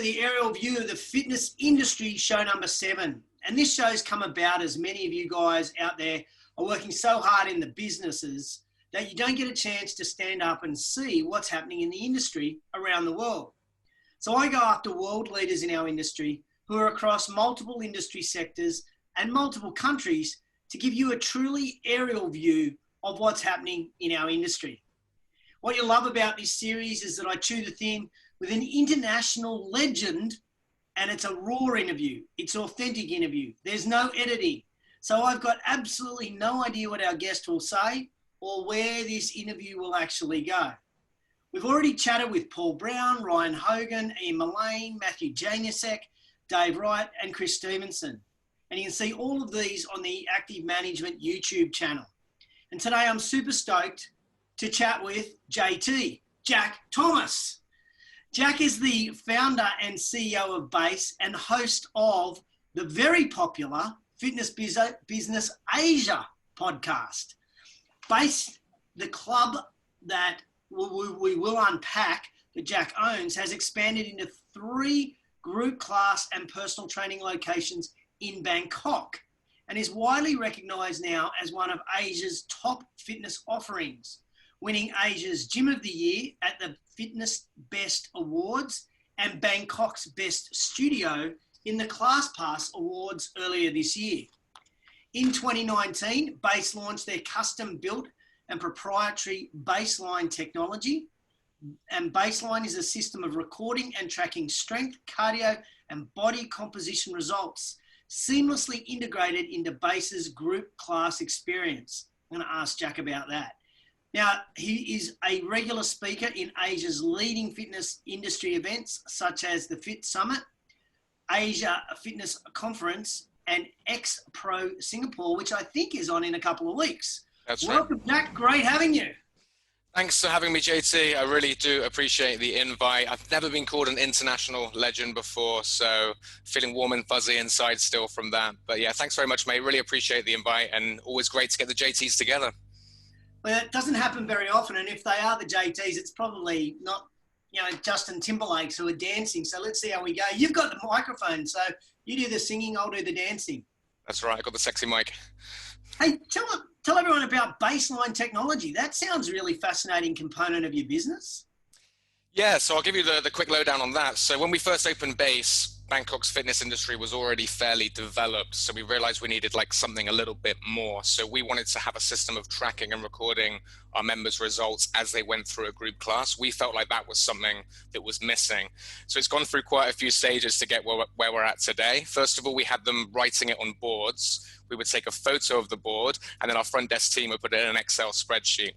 the aerial view of the fitness industry, show number 7. And this show's come about as many of you guys out there are working so hard in the businesses that you don't get a chance to stand up and see what's happening in the industry around the world. So I go after world leaders in our industry who are across multiple industry sectors and multiple countries to give you a truly aerial view of what's happening in our industry. What you love about this series is that I chew the thin with an international legend, and it's a raw interview. It's an authentic interview. There's no editing. So I've got absolutely no idea what our guest will say or where this interview will actually go. We've already chatted with Paul Brown, Ryan Hogan, Ian Mullane, Matthew Janusek, Dave Wright, and Chris Stevenson. And you can see all of these on the Active Management YouTube channel. And today I'm super stoked to chat with JT, Jack Thomas. Jack is the founder and CEO of Base and host of the very popular Fitness Business Asia podcast. Base, the club that we will unpack that Jack owns, has expanded into 3 group class and personal training locations in Bangkok and is widely recognised now as one of Asia's top fitness offerings, winning Asia's Gym of the Year at the Fitness Best Awards and Bangkok's Best Studio in the Class Pass Awards earlier this year. In 2019, Base launched their custom-built and proprietary Baseline technology. And Baseline is a system of recording and tracking strength, cardio, and body composition results, seamlessly integrated into Base's group class experience. I'm going to ask Jack about that. Now, he is a regular speaker in Asia's leading fitness industry events, such as the Fit Summit, Asia Fitness Conference, and X Pro Singapore, which I think is on in a couple of weeks. That's Welcome, right. Jack. Great having you. Thanks for having me, JT. I really do appreciate the invite. I've never been called an international legend before, so feeling warm and fuzzy inside still from that. But yeah, thanks very much, mate. Really appreciate the invite, and always great to get the JTs together. Well, it doesn't happen very often, and if they are the JTs, it's probably not, Justin Timberlake's who are dancing. So let's see how we go. You've got the microphone, so you do the singing, I'll do the dancing. That's right. I got the sexy mic. Hey, tell everyone about Baseline technology. That sounds a really fascinating component of your business. Yeah, so I'll give you the quick lowdown on that. So when we first opened Base, Bangkok's fitness industry was already fairly developed. So we realized we needed something a little bit more. So we wanted to have a system of tracking and recording our members' results as they went through a group class. We felt like that was something that was missing. So it's gone through quite a few stages to get where we're at today. First of all, we had them writing it on boards. We would take a photo of the board, and then our front desk team would put it in an Excel spreadsheet.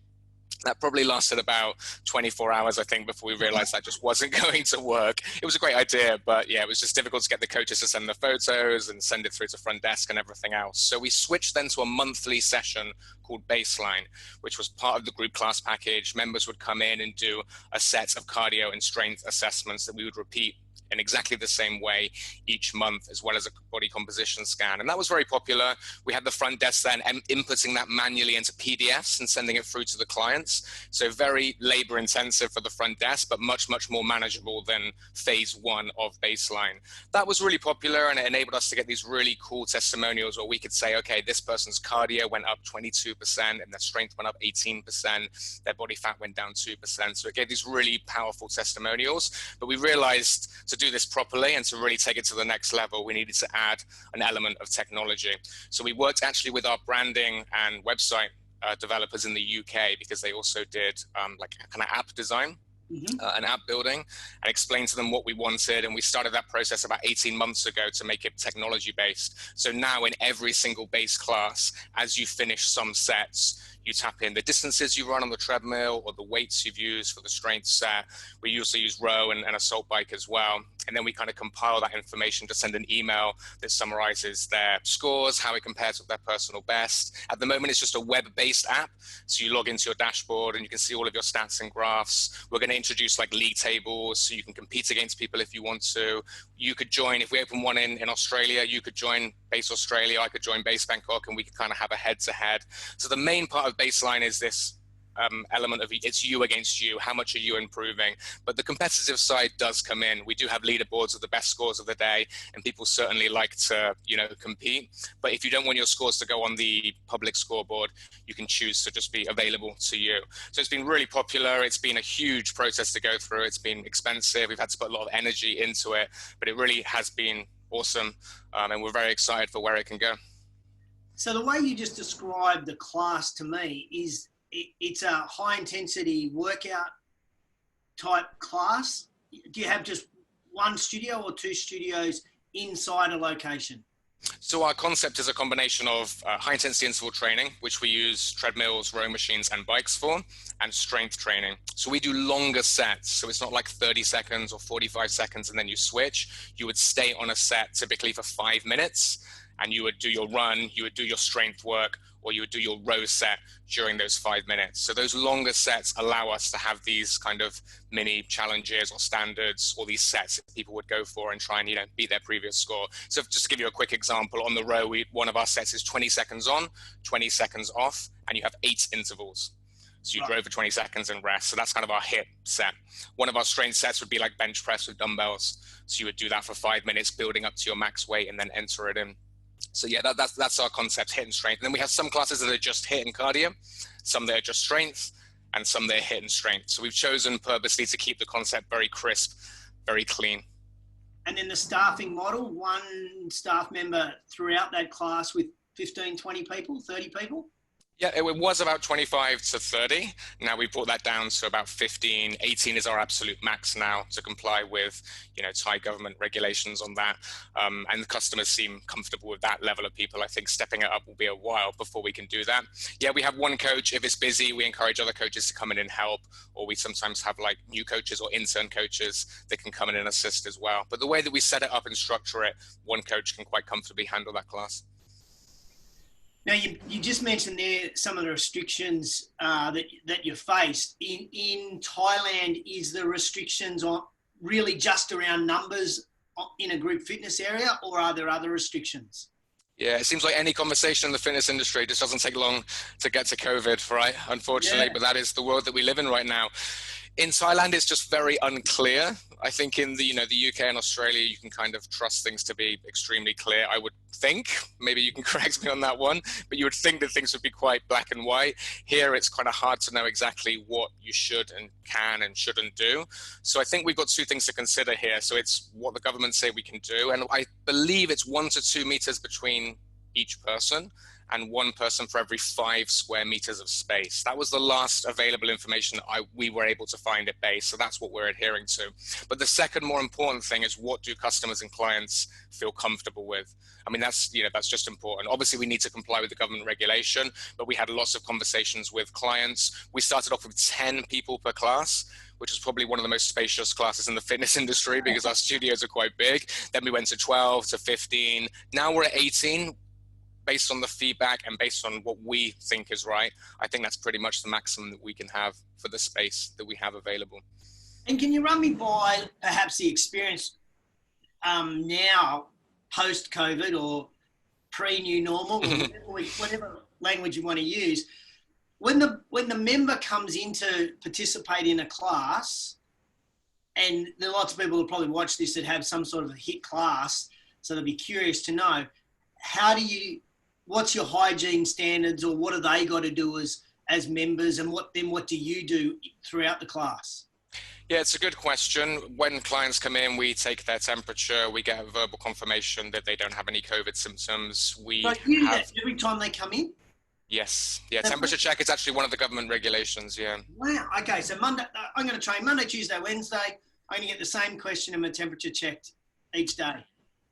That probably lasted about 24 hours, I think, before we realized that just wasn't going to work. It was a great idea, but yeah, it was just difficult to get the coaches to send the photos and send it through to front desk and everything else. So we switched then to a monthly session called Baseline, which was part of the group class package. Members would come in and do a set of cardio and strength assessments that we would repeat in exactly the same way each month, as well as a body composition scan. And that was very popular. We had the front desk then inputting that manually into PDFs and sending it through to the clients. So very labor intensive for the front desk, but much, much more manageable than phase 1 of Baseline. That was really popular, and it enabled us to get these really cool testimonials where we could say, okay, this person's cardio went up 22% and their strength went up 18%, their body fat went down 2%. So it gave these really powerful testimonials. But we realized to do this properly and to really take it to the next level, we needed to add an element of technology. So we worked actually with our branding and website developers in the UK, because they also did like kind of app design. An app building, and explained to them what we wanted. And we started that process about 18 months ago to make it technology based. So now in every single base class, as you finish some sets, you tap in the distances you run on the treadmill or the weights you've used for the strength set. We also use row and assault bike as well. And then we kind of compile that information to send an email that summarizes their scores, how it compares with their personal best. At the moment, it's just a web-based app. So you log into your dashboard and you can see all of your stats and graphs. We're going to introduce like league tables so you can compete against people if you want to. You could join, if we open one in Australia, you could join Base Australia, I could join Base Bangkok, and we could kind of have a head-to-head. So the main part of Baseline is this element of it's you against you. How much are you improving? But the competitive side does come in. We do have leaderboards of the best scores of the day, and people certainly like to, compete. But if you don't want your scores to go on the public scoreboard, you can choose to just be available to you. So it's been really popular. It's been a huge process to go through. It's been expensive. We've had to put a lot of energy into it, but it really has been awesome. And we're very excited for where it can go. So the way you just described the class to me is it's a high intensity workout type class. Do you have just one studio or two studios inside a location? So our concept is a combination of high intensity interval training, which we use treadmills, rowing machines and bikes for, and strength training. So we do longer sets. So it's not like 30 seconds or 45 seconds and then you switch. You would stay on a set typically for 5 minutes, and you would do your run, you would do your strength work, or you would do your row set during those 5 minutes. So those longer sets allow us to have these kind of mini challenges or standards, or these sets that people would go for and try and, beat their previous score. So just to give you a quick example, on the row, one of our sets is 20 seconds on, 20 seconds off, and you have 8 intervals. So you row for 20 seconds and rest. So that's kind of our HIIT set. One of our strength sets would be like bench press with dumbbells. So you would do that for 5 minutes, building up to your max weight and then enter it in. So yeah, that's our concept, HIIT and strength. And then we have some classes that are just HIIT and cardio, some that are just strength, and some that are HIIT and strength. So we've chosen purposely to keep the concept very crisp, very clean. And then the staffing model, one staff member throughout that class with 15, 20 people, 30 people? Yeah, it was about 25 to 30. Now we brought that down to about 15. 18 is our absolute max now to comply with, Thai government regulations on that. And the customers seem comfortable with that level of people. I think stepping it up will be a while before we can do that. Yeah, we have one coach. If it's busy, we encourage other coaches to come in and help, or we sometimes have like new coaches or intern coaches that can come in and assist as well. But the way that we set it up and structure it, one coach can quite comfortably handle that class. Now, you just mentioned there some of the restrictions that you faced. In Thailand, is the restrictions on really just around numbers in a group fitness area, or are there other restrictions? Yeah, it seems like any conversation in the fitness industry just doesn't take long to get to COVID, right? Unfortunately, yeah. But that is the world that we live in right now. In Thailand, it's just very unclear. I think in the UK and Australia, you can kind of trust things to be extremely clear. I would think, maybe you can correct me on that one, but you would think that things would be quite black and white. Here, it's kind of hard to know exactly what you should and can and shouldn't do. So I think we've got two things to consider here. So it's what the government say we can do. And I believe it's 1 to 2 meters between each person, and 1 person for every 5 square meters of space. That was the last available information we were able to find at base. So that's what we're adhering to. But the second more important thing is, what do customers and clients feel comfortable with? I mean, that's just important. Obviously, we need to comply with the government regulation, but we had lots of conversations with clients. We started off with 10 people per class, which is probably one of the most spacious classes in the fitness industry because our studios are quite big. Then we went to 12 to 15. Now we're at 18. Based on the feedback and based on what we think is right, I think that's pretty much the maximum that we can have for the space that we have available. And can you run me by perhaps the experience now, post-COVID or pre-new normal, or whatever language you want to use, when the member comes in to participate in a class, and there are lots of people who probably watch this that have some sort of a HIIT class, so they'll be curious to know, what's your hygiene standards, or what have they got to do as members, and what do you do throughout the class? Yeah, it's a good question. When clients come in, we take their temperature, we get a verbal confirmation that they don't have any COVID symptoms. So you do that every time they come in? Yes. Yeah, temperature check is actually one of the government regulations, yeah. Wow, okay, so Monday, I'm going to train Monday, Tuesday, Wednesday. I'm going to get the same question and my temperature checked each day.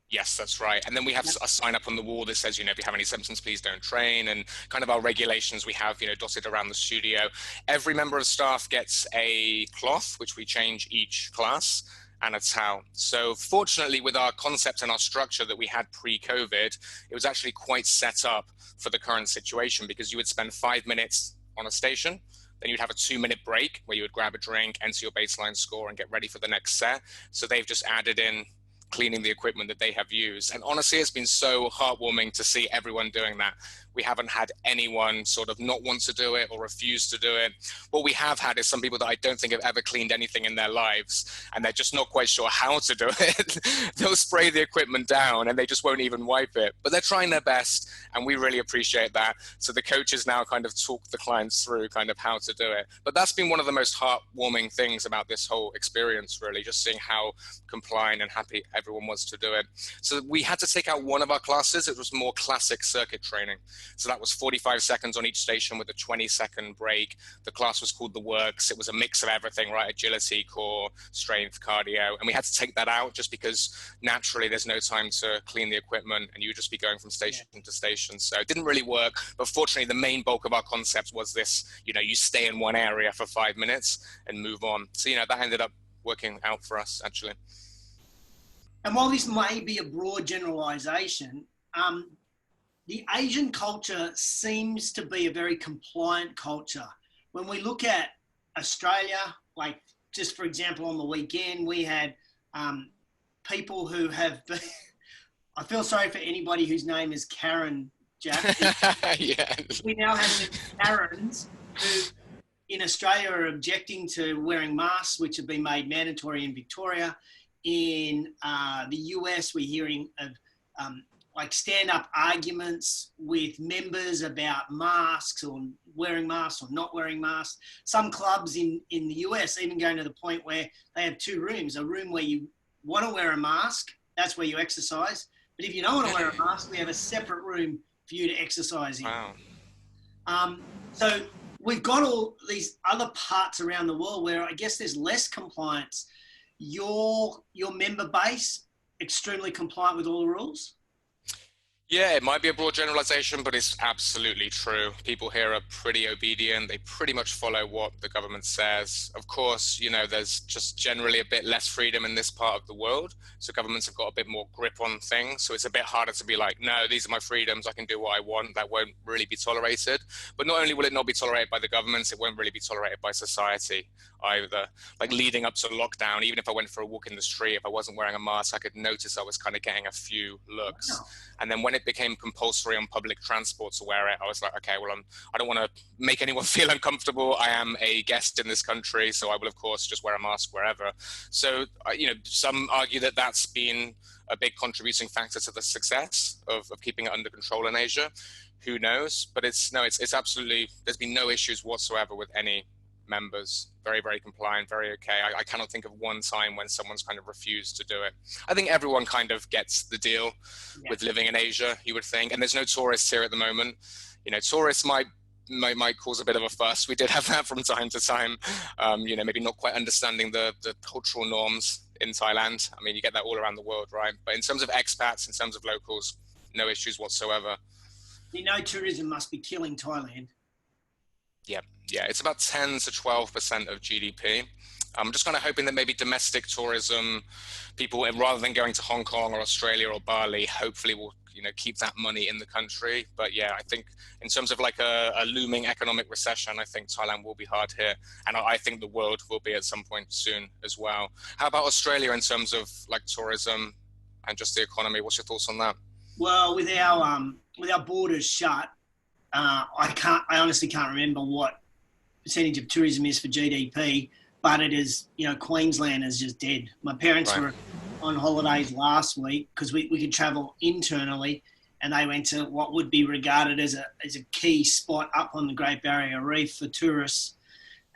Yes, that's right. And then we have a sign up on the wall that says, if you have any symptoms, please don't train. And kind of our regulations we have, dotted around the studio. Every member of staff gets a cloth, which we change each class, and a towel. So fortunately, with our concept and our structure that we had pre-COVID, it was actually quite set up for the current situation, because you would spend 5 minutes on a station. Then you'd have a 2-minute break where you would grab a drink, enter your baseline score, and get ready for the next set. So they've just added in cleaning the equipment that they have used. And honestly, it's been so heartwarming to see everyone doing that. We haven't had anyone sort of not want to do it or refuse to do it. What we have had is some people that I don't think have ever cleaned anything in their lives, and they're just not quite sure how to do it. They'll spray the equipment down and they just won't even wipe it, but they're trying their best, and we really appreciate that. So the coaches now kind of talk the clients through kind of how to do it. But that's been one of the most heartwarming things about this whole experience, really, just seeing how compliant and happy everyone was to do it. So we had to take out one of our classes. It was more classic circuit training. So that was 45 seconds on each station with a 20-second break. The class was called The Works. It was a mix of everything, right? Agility, core, strength, cardio. And we had to take that out just because naturally there's no time to clean the equipment and you would just be going from station to station. So it didn't really work. But fortunately, the main bulk of our concept was this, you stay in one area for 5 minutes and move on. So, that ended up working out for us, actually. And while this may be a broad generalization, the Asian culture seems to be a very compliant culture. When we look at Australia, like just for example, on the weekend, we had people who have been, I feel sorry for anybody whose name is Karen, Jack. Yeah. We now have Karens who in Australia are objecting to wearing masks, which have been made mandatory in Victoria. In the US, we're hearing of like stand-up arguments with members about masks or wearing masks or not wearing masks. Some clubs in the US even going to the point where they have two rooms, a room where you want to wear a mask, that's where you exercise. But if you don't want to wear a mask, we have a separate room for you to exercise in. Wow. So we've got all these other parts around the world where I guess there's less compliance. Your member base, extremely compliant with all the rules? Yeah, it might be a broad generalization, but it's absolutely true. People here are pretty obedient. They pretty much follow what the government says. Of course, there's just generally a bit less freedom in this part of the world. So governments have got a bit more grip on things. So it's a bit harder to be like, no, these are my freedoms. I can do what I want. That won't really be tolerated. But not only will it not be tolerated by the governments, it won't really be tolerated by society either. Like leading up to lockdown, even if I went for a walk in the street, if I wasn't wearing a mask, I could notice I was kind of getting a few looks. Wow. And then when it became compulsory on public transport to wear it, I was like, okay, well, I don't want to make anyone feel uncomfortable. I am a guest in this country, so I will, of course, just wear a mask wherever. So, some argue that that's been a big contributing factor to the success of keeping it under control in Asia. Who knows? But it's absolutely, there's been no issues whatsoever with any members. Very, very compliant, very okay. I cannot think of one time when someone's kind of refused to do it. I think everyone kind of gets the deal with living in Asia, you would think. And there's no tourists here at the moment. Tourists might cause a bit of a fuss. We did have that from time to time. Maybe not quite understanding the cultural norms in Thailand. I mean, you get that all around the world, right? But in terms of expats, in terms of locals, no issues whatsoever. Tourism must be killing Thailand. Yeah, it's about 10 to 12% of GDP. I'm just kind of hoping that maybe domestic tourism, people, rather than going to Hong Kong or Australia or Bali, hopefully will keep that money in the country. But yeah, I think in terms of like a looming economic recession, I think Thailand will be hard hit, and I think the world will be at some point soon as well. How about Australia in terms of like tourism and just the economy? What's your thoughts on that? Well, with our borders shut, I honestly can't remember what percentage of tourism is for GDP, but it is, Queensland is just dead. My parents were on holidays last week because we could travel internally, and they went to what would be regarded as a key spot up on the Great Barrier Reef for tourists.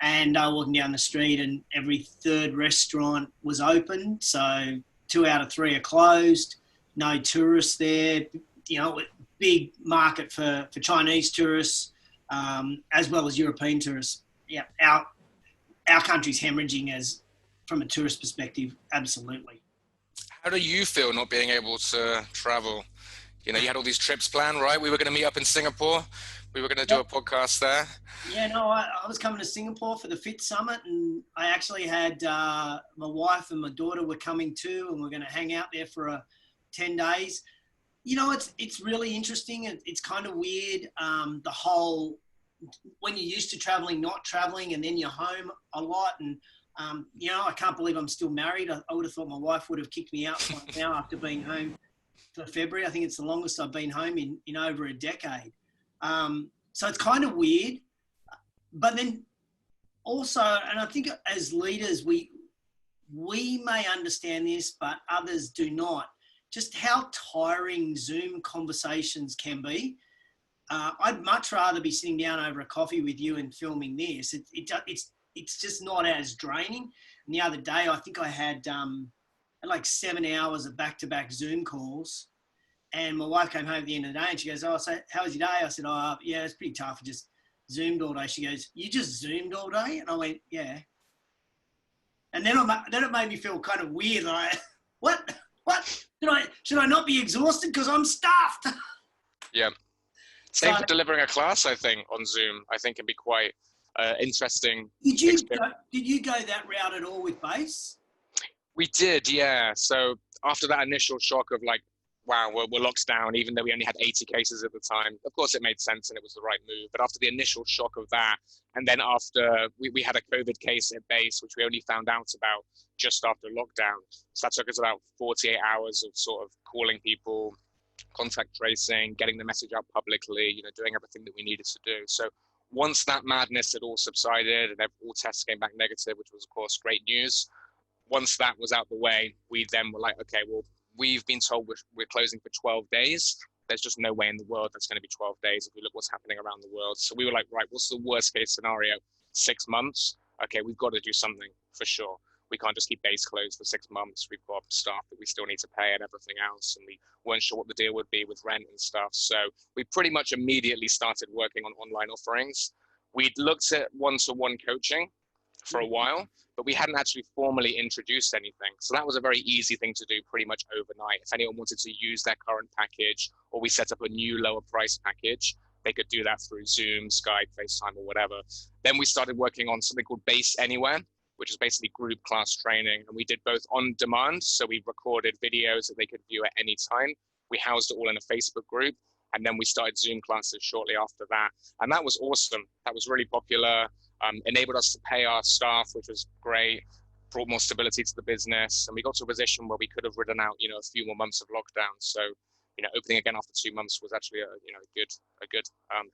And walking down the street, and every third restaurant was open. So 2 out of 3 are closed. No tourists there. Big market for Chinese tourists, as well as European tourists. Yeah, our country's hemorrhaging from a tourist perspective, absolutely. How do you feel not being able to travel? You had all these trips planned, right? We were going to meet up in Singapore. We were going to do a podcast there. Yeah, no, I was coming to Singapore for the Fit Summit, and I actually had my wife and my daughter were coming too, and we're going to hang out there for 10 days. It's really interesting. It's kind of weird. The whole, when you're used to traveling, not traveling, and then you're home a lot. And, I can't believe I'm still married. I would have thought my wife would have kicked me out right now after being home for February. I think it's the longest I've been home in over a decade. So it's kind of weird. But then also, and I think as leaders, we may understand this, but others do not, just how tiring Zoom conversations can be. I'd much rather be sitting down over a coffee with you and filming this. It's just not as draining. And the other day, I think I had like 7 hours of back-to-back Zoom calls. And my wife came home at the end of the day and she goes, "Oh, so how was your day?" I said, "Oh, yeah, it's pretty tough. I just Zoomed all day." She goes, "You just Zoomed all day?" And I went, "Yeah." And then it made me feel kind of weird. Like, what? Should I not be exhausted because I'm stuffed? Yeah. Same for delivering a class, I think, on Zoom. I think can be quite interesting. Did you go that route at all with base? We did, yeah. So after that initial shock of like, wow, we're locked down, even though we only had 80 cases at the time. Of course, it made sense and it was the right move. But after the initial shock of that, and then after we had a COVID case at base, which we only found out about just after lockdown. So that took us about 48 hours of sort of calling people, contact tracing, getting the message out publicly, doing everything that we needed to do. So once that madness had all subsided and all tests came back negative, which was, of course, great news. Once that was out the way, we then were like, okay, well, we've been told we're closing for 12 days. There's just no way in the world that's going to be 12 days if we look what's happening around the world. So we were like, right, what's the worst case scenario? 6 months? Okay, we've got to do something for sure. We can't just keep base closed for 6 months. We've got staff that we still need to pay and everything else. And we weren't sure what the deal would be with rent and stuff. So we pretty much immediately started working on online offerings. We'd looked at one-to-one coaching for a while, but we hadn't actually formally introduced anything. So that was a very easy thing to do pretty much overnight. If anyone wanted to use their current package or we set up a new lower price package, they could do that through Zoom, Skype, FaceTime, or whatever. Then we started working on something called Base Anywhere, which is basically group class training. And we did both on demand. So we recorded videos that they could view at any time. We housed it all in a Facebook group. And then we started Zoom classes shortly after that. And that was awesome. That was really popular. Enabled us to pay our staff, which was great, brought more stability to the business. And we got to a position where we could have ridden out, a few more months of lockdown. So, opening again after 2 months was actually a good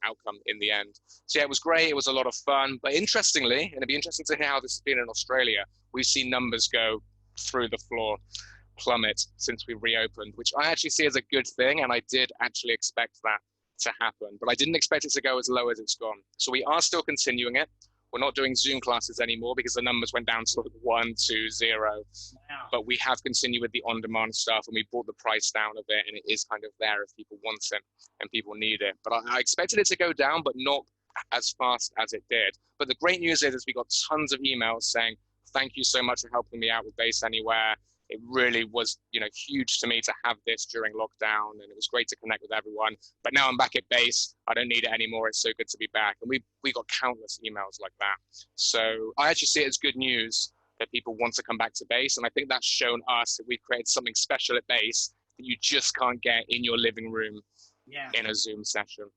outcome in the end. So yeah, it was great. It was a lot of fun, but interestingly, and it'd be interesting to hear how this has been in Australia, we've seen numbers go through the floor, plummet since we reopened, which I actually see as a good thing. And I did actually expect that to happen, but I didn't expect it to go as low as it's gone. So we are still continuing it. We're not doing Zoom classes anymore because the numbers went down to 1, 2, 0. Wow. But we have continued with the on-demand stuff and we brought the price down a bit and it is kind of there if people want it and people need it. But I expected it to go down, but not as fast as it did. But the great news is we got tons of emails saying, thank you so much for helping me out with Base Anywhere. It really was, huge to me to have this during lockdown, and it was great to connect with everyone. But now I'm back at base. I don't need it anymore. It's so good to be back. And we got countless emails like that. So I actually see it as good news that people want to come back to base. And I think that's shown us that we've created something special at base that you just can't get in your living room in a Zoom session.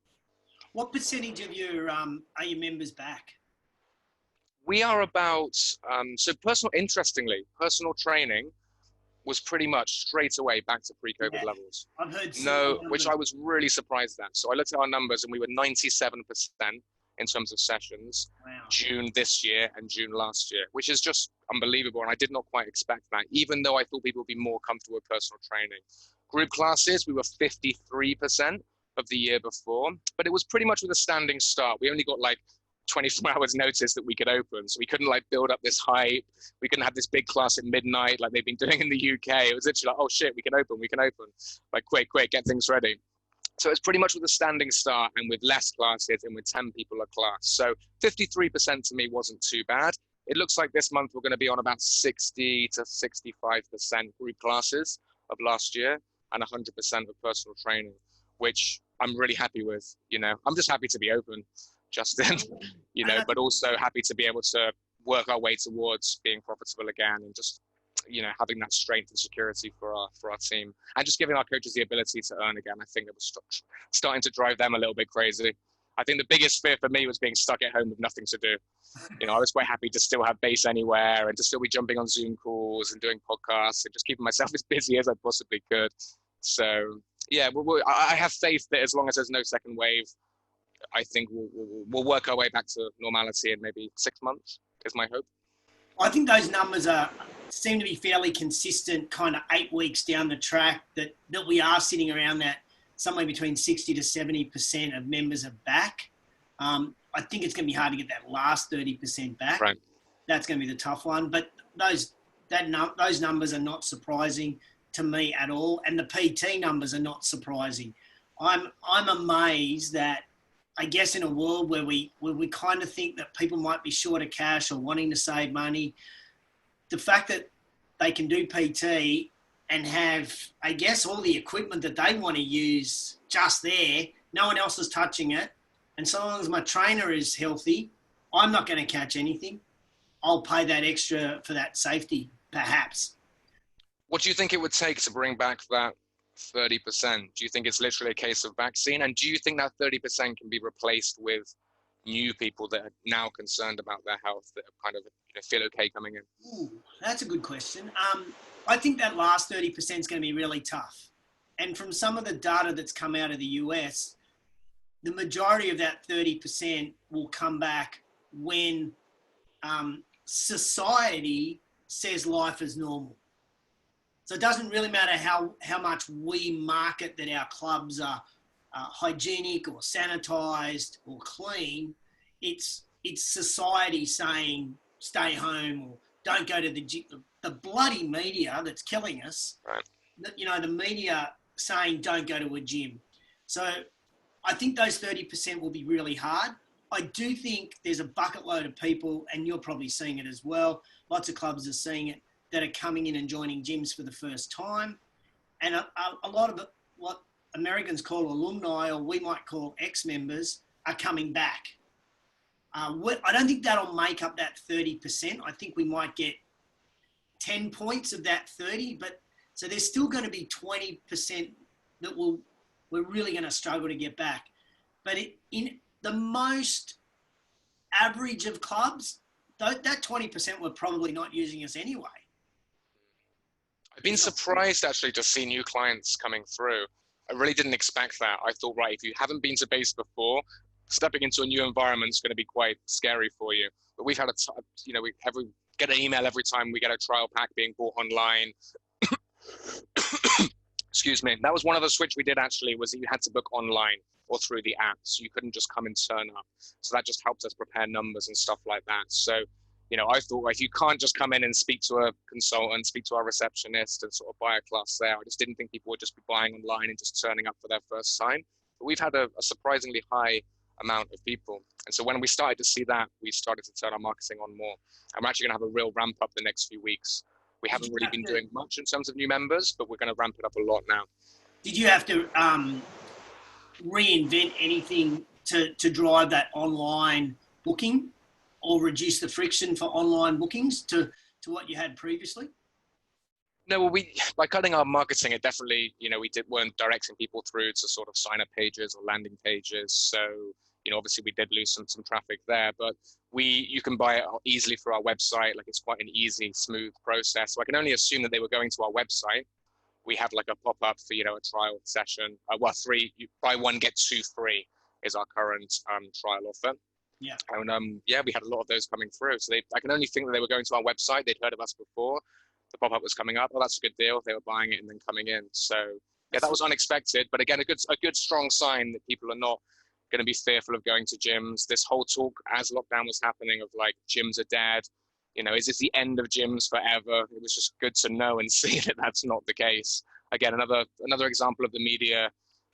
What percentage of your are your members back? We are about, interestingly, personal training was pretty much straight away back to pre-COVID levels. I've heard which I was really surprised at. So I looked at our numbers and we were 97% in terms of sessions, June this year and June last year, which is just unbelievable. And I did not quite expect that, even though I thought people would be more comfortable with personal training. Group classes, we were 53% of the year before, but it was pretty much with a standing start. We only got like 24 hours notice that we could open. So we couldn't like build up this hype. We couldn't have this big class at midnight like they've been doing in the UK. It was literally like, oh shit, we can open. Like quick, get things ready. So it's pretty much with a standing start and with less classes and with 10 people a class. So 53% to me wasn't too bad. It looks like this month we're going to be on about 60 to 65% group classes of last year and 100% of personal training, which I'm really happy with. I'm just happy to be open, Justin, but also happy to be able to work our way towards being profitable again and just, having that strength and security for our team and just giving our coaches the ability to earn again. I think it was starting to drive them a little bit crazy. I think the biggest fear for me was being stuck at home with nothing to do. I was quite happy to still have Base Anywhere and to still be jumping on Zoom calls and doing podcasts and just keeping myself as busy as I possibly could. So yeah, I have faith that as long as there's no second wave, I think we'll work our way back to normality in maybe 6 months, is my hope. I think those numbers seem to be fairly consistent, kind of 8 weeks down the track, that we are sitting around that somewhere between 60 to 70% of members are back. I think it's going to be hard to get that last 30% back. Right. That's going to be the tough one. But those numbers are not surprising to me at all, and the PT numbers are not surprising. I'm amazed that, I guess, in a world where we kind of think that people might be short of cash or wanting to save money, the fact that they can do PT and have, I guess, all the equipment that they want to use just there, no one else is touching it, and so long as my trainer is healthy, I'm not going to catch anything. I'll pay that extra for that safety, perhaps. What do you think it would take to bring back that 30%? Do you think it's literally a case of vaccine? And do you think that 30% can be replaced with new people that are now concerned about their health, that are kind of feel okay coming in? Ooh, that's a good question. I think that last 30% is going to be really tough. And from some of the data that's come out of the US, the majority of that 30% will come back when society says life is normal. So it doesn't really matter how much we market that our clubs are hygienic or sanitized or clean. It's society saying stay home or don't go to the gym. The bloody media that's killing us. Right. The media saying don't go to a gym. So I think those 30% will be really hard. I do think there's a bucket load of people, and you're probably seeing it as well. Lots of clubs are seeing it, that are coming in and joining gyms for the first time. And a lot of what Americans call alumni, or we might call ex-members, are coming back. I don't think that'll make up that 30%. I think we might get 10 points of that 30, but so there's still going to be 20% that we're really going to struggle to get back. But in the most average of clubs, that 20% were probably not using us anyway. I've been surprised actually to see new clients coming through. I really didn't expect that. I thought, right, if you haven't been to base before, stepping into a new environment is going to be quite scary for you. But we've had we get an email every time we get a trial pack being bought online. Excuse me. That was one of the switch we did actually, was that you had to book online or through the app. So you couldn't just come and turn up. So that just helped us prepare numbers and stuff like that. So, I thought, if you can't just come in and speak to a consultant, speak to our receptionist and sort of buy a class there. I just didn't think people would just be buying online and just turning up for their first time. But we've had a surprisingly high amount of people. And so when we started to see that, we started to turn our marketing on more. And we're actually going to have a real ramp up the next few weeks. We haven't really been doing much in terms of new members, but we're going to ramp it up a lot now. Did you have to reinvent anything to drive that online booking, or reduce the friction for online bookings to what you had previously? No, well, by cutting our marketing, it definitely, weren't directing people through to sort of sign up pages or landing pages. So, obviously we did lose some traffic there, but you can buy it easily through our website. Like, it's quite an easy, smooth process. So I can only assume that they were going to our website. We have like a pop-up for, a trial session. You buy one, get 2 free is our current trial offer. Yeah. And we had a lot of those coming through. So I can only think that they were going to our website. They'd heard of us before. The pop-up was coming up. Oh, that's a good deal. They were buying it and then coming in. So yeah, that was unexpected. But again, a good strong sign that people are not going to be fearful of going to gyms. This whole talk as lockdown was happening of like gyms are dead. Is this the end of gyms forever? It was just good to know and see that that's not the case. Again, another example of the media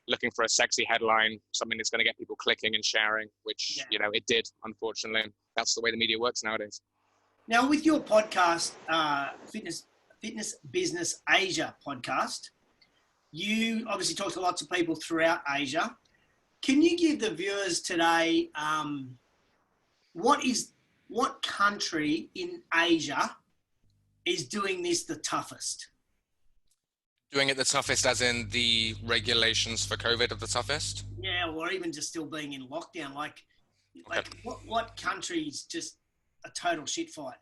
looking for a sexy headline, something that's going to get people clicking and sharing, which, it did, unfortunately. That's the way the media works nowadays. Now, with your podcast, Fitness Business Asia podcast, you obviously talk to lots of people throughout Asia. Can you give the viewers today, what country in Asia is doing this the toughest? Doing it the toughest as in the regulations for COVID of the toughest? Yeah, or even just still being in lockdown. Like what country is just a total shit fight?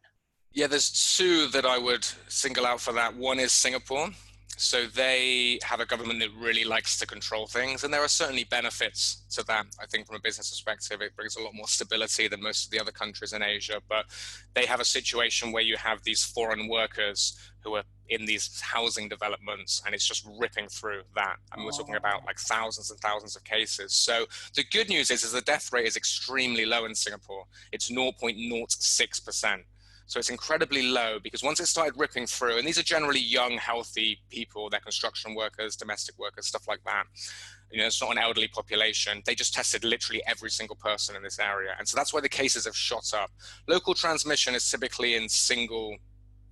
Yeah, there's 2 that I would single out for that. One is Singapore. So they have a government that really likes to control things, and there are certainly benefits to that. I think from a business perspective, it brings a lot more stability than most of the other countries in Asia. But they have a situation where you have these foreign workers who are in these housing developments, and it's just ripping through that. I mean, we're talking about like thousands and thousands of cases. So the good news is the death rate is extremely low in Singapore. It's 0.06%. So it's incredibly low, because once it started ripping through, and these are generally young, healthy people, they're construction workers, domestic workers, stuff like that. You know, it's not an elderly population. They just tested literally every single person in this area. And so that's why the cases have shot up. Local transmission is typically in single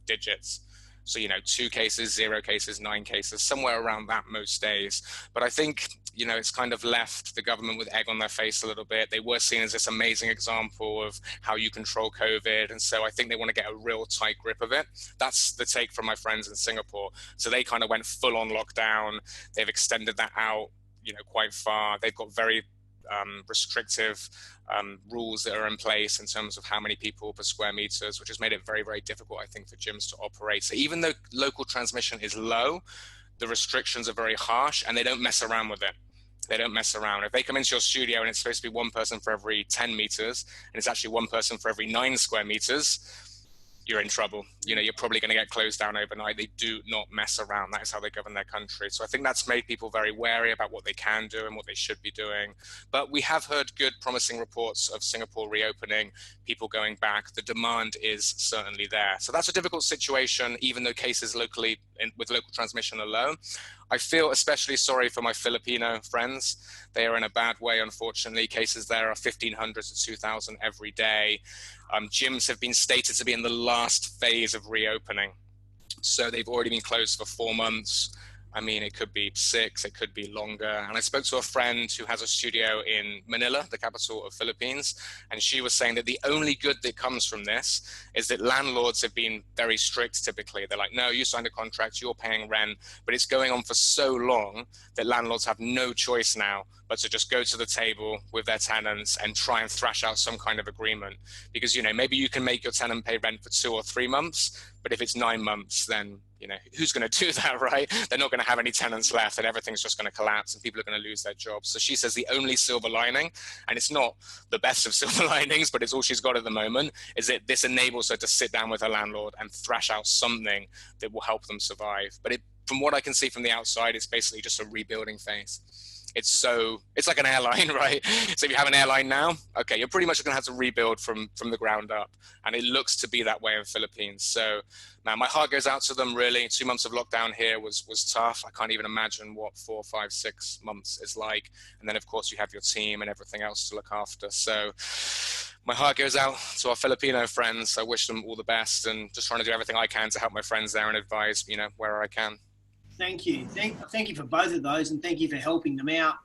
digits. So, you know, 2 cases, 0 cases, 9 cases, somewhere around that most days. But I think, you know, it's kind of left the government with egg on their face a little bit. They were seen as this amazing example of how you control COVID. And so I think they want to get a real tight grip of it. That's the take from my friends in Singapore. So they kind of went full on lockdown. They've extended that out, you know, quite far. They've got very restrictive rules that are in place in terms of how many people per square meters, which has made it very, very difficult, I think, for gyms to operate. So even though local transmission is low, the restrictions are very harsh, and they don't mess around with it. They don't mess around. If they come into your studio and it's supposed to be 1 person for every 10 meters, and it's actually 1 person for every 9 square meters, you're in trouble. You know, you're probably going to get closed down overnight. They do not mess around. That is how they govern their country. So I think that's made people very wary about what they can do and what they should be doing. But we have heard good, promising reports of Singapore reopening, people going back. The demand is certainly there. So that's a difficult situation, even though cases locally with local transmission are low. I feel especially sorry for my Filipino friends. They are in a bad way, unfortunately. Cases there are 1,500 to 2,000 every day. Gyms have been stated to be in the last phase of reopening. So they've already been closed for 4 months. I mean, it could be 6, it could be longer. And I spoke to a friend who has a studio in Manila, the capital of Philippines, and she was saying that the only good that comes from this is that landlords have been very strict typically. They're like, no, you signed a contract, you're paying rent, but it's going on for so long that landlords have no choice now but to just go to the table with their tenants and try and thrash out some kind of agreement. Because, you know, maybe you can make your tenant pay rent for 2 or 3 months, but if it's 9 months, then, you know, who's going to do that, right? They're not going to have any tenants left, and everything's just going to collapse and people are going to lose their jobs. So she says the only silver lining, and it's not the best of silver linings, but it's all she's got at the moment, is that this enables her to sit down with her landlord and thrash out something that will help them survive. But from what I can see from the outside, it's basically just a rebuilding phase. It's like an airline, right? So if you have an airline now, okay, you're pretty much going to have to rebuild from the ground up. And it looks to be that way in Philippines. So, man, my heart goes out to them, really. 2 months of lockdown here was tough. I can't even imagine what 4, 5, 6 months is like. And then, of course, you have your team and everything else to look after. So my heart goes out to our Filipino friends. I wish them all the best, and just trying to do everything I can to help my friends there and advise, you know, where I can. Thank you. Thank you for both of those, and thank you for helping them out.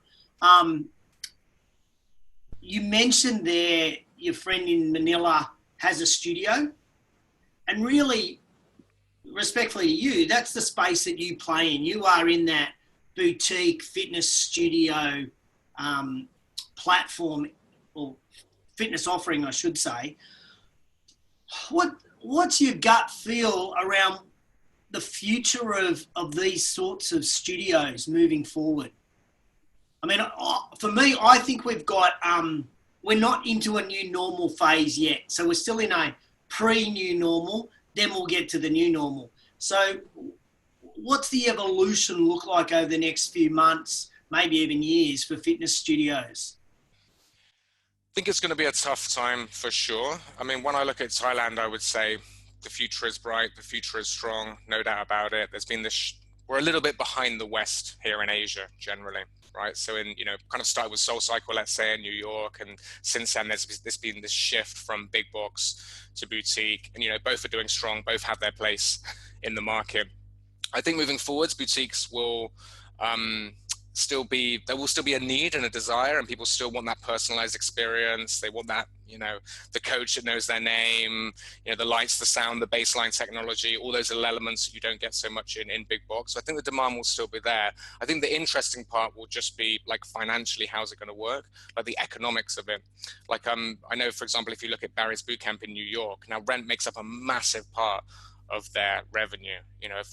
You mentioned there your friend in Manila has a studio, and really, respectfully to you, that's the space that you play in. You are in that boutique fitness studio platform, or fitness offering, I should say. What's your gut feel around the future of these sorts of studios moving forward? I mean, for me, I think we've got, we're not into a new normal phase yet. So we're still in a pre-new normal, then we'll get to the new normal. So what's the evolution look like over the next few months, maybe even years, for fitness studios? I think it's going to be a tough time for sure. I mean, when I look at Thailand, I would say the future is bright, the future is strong, no doubt about it. There's been this, we're a little bit behind the West here in Asia generally, right? So kind of started with SoulCycle, let's say, in New York, and since then there's been this shift from big box to boutique, and both are doing strong, both have their place in the market. I think moving forwards, boutiques will there will still be a need and a desire, and people still want that personalized experience. They want that, the coach that knows their name, the lights, the sound, the baseline technology, all those little elements that you don't get so much in big box. So I think the demand will still be there. I think the interesting part will just be, like, financially, how's it going to work? Like the economics of it. Like, I know, for example, if you look at Barry's Bootcamp in New York, now rent makes up a massive part of their revenue.